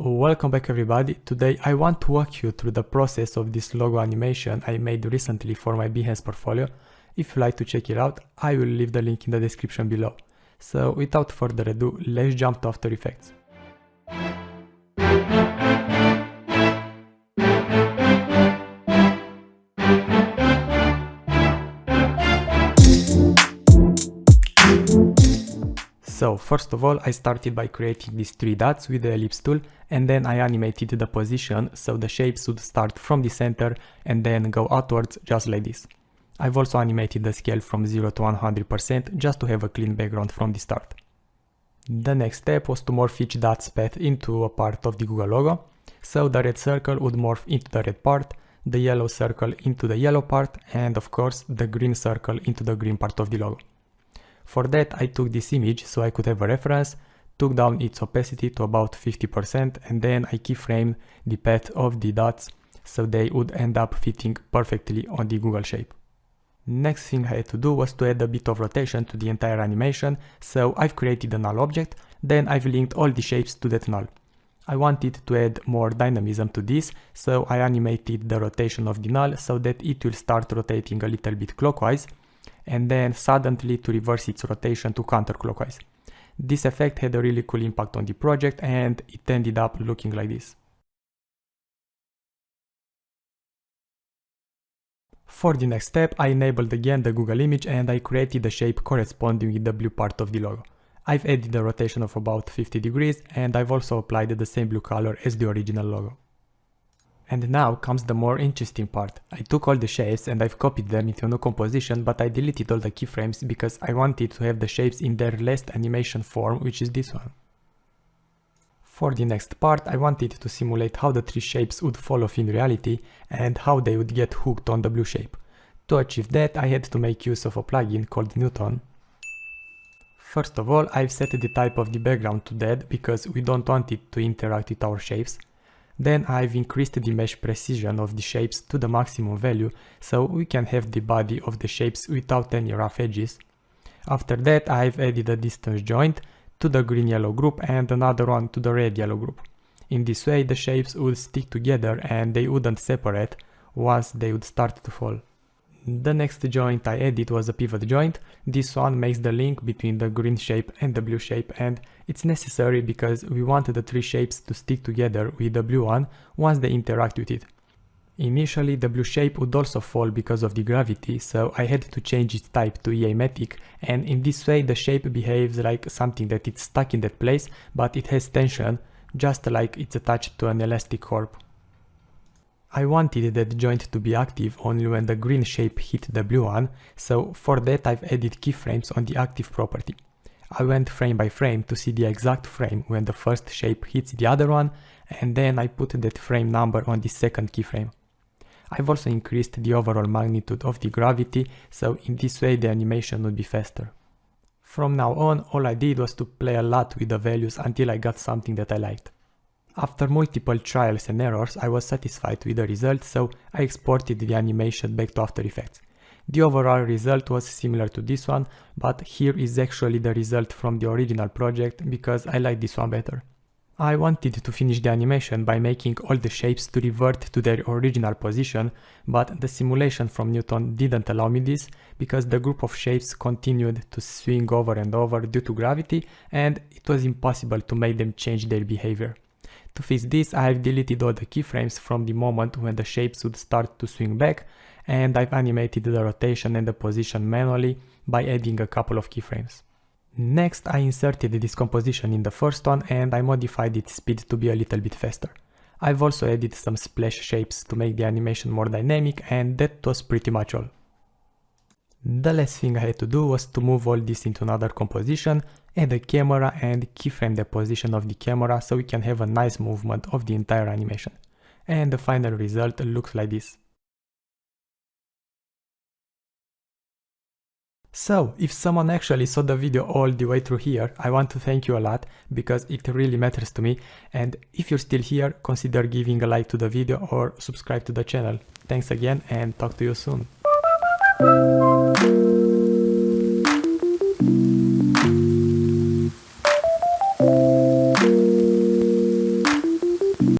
Welcome back everybody. Today I want to walk you through the process of this logo animation I made recently for my Behance portfolio. If you like to check it out, I will leave the link in the description below. So without further ado, let's jump to After Effects. So first of all, I started by creating these three dots with the ellipse tool, and then I animated the position so the shapes would start from the center and then go outwards just like this. I've also animated the scale from 0 to 100% just to have a clean background from the start. The next step was to morph each dot's path into a part of the Google logo. So the red circle would morph into the red part, the yellow circle into the yellow part, and of course the green circle into the green part of the logo. For that, I took this image so I could have a reference, took down its opacity to about 50%, and then I keyframed the path of the dots so they would end up fitting perfectly on the Google shape. Next thing I had to do was to add a bit of rotation to the entire animation, so I've created a null object, then I've linked all the shapes to that null. I wanted to add more dynamism to this, so I animated the rotation of the null so that it will start rotating a little bit clockwise, and then suddenly to reverse its rotation to counterclockwise. This effect had a really cool impact on the project and it ended up looking like this. For the next step, I enabled again the Google image and I created the shape corresponding with the blue part of the logo. I've added a rotation of about 50 degrees and I've also applied the same blue color as the original logo. And now comes the more interesting part. I took all the shapes and I've copied them into a new composition, but I deleted all the keyframes because I wanted to have the shapes in their last animation form, which is this one. For the next part, I wanted to simulate how the three shapes would fall off in reality and how they would get hooked on the blue shape. To achieve that, I had to make use of a plugin called Newton. First of all, I've set the type of the background to dead because we don't want it to interact with our shapes. Then I've increased the mesh precision of the shapes to the maximum value so we can have the body of the shapes without any rough edges. After that, I've added a distance joint to the green-yellow group and another one to the red-yellow group. In this way the shapes would stick together and they wouldn't separate once they would start to fall. The next joint I added was a pivot joint. This one makes the link between the green shape and the blue shape, and it's necessary because we want the three shapes to stick together with the blue one once they interact with it. Initially the blue shape would also fall because of the gravity, so I had to change its type to EA-matic, and in this way the shape behaves like something that it's stuck in that place, but it has tension, just like it's attached to an elastic cord. I wanted that joint to be active only when the green shape hit the blue one, so for that I've added keyframes on the active property. I went frame by frame to see the exact frame when the first shape hits the other one, and then I put that frame number on the second keyframe. I've also increased the overall magnitude of the gravity, so in this way the animation would be faster. From now on, all I did was to play a lot with the values until I got something that I liked. After multiple trials and errors, I was satisfied with the result, so I exported the animation back to After Effects. The overall result was similar to this one, but here is actually the result from the original project because I like this one better. I wanted to finish the animation by making all the shapes to revert to their original position, but the simulation from Newton didn't allow me this because the group of shapes continued to swing over and over due to gravity, and it was impossible to make them change their behavior. To fix this, I've deleted all the keyframes from the moment when the shapes would start to swing back, and I've animated the rotation and the position manually by adding a couple of keyframes. Next, I inserted this composition in the first one and I modified its speed to be a little bit faster. I've also added some splash shapes to make the animation more dynamic, and that was pretty much all. The last thing I had to do was to move all this into another composition, add a camera and keyframe the position of the camera so we can have a nice movement of the entire animation. And the final result looks like this. So, if someone actually saw the video all the way through here, I want to thank you a lot because it really matters to me, and if you're still here, consider giving a like to the video or subscribe to the channel. Thanks again and talk to you soon.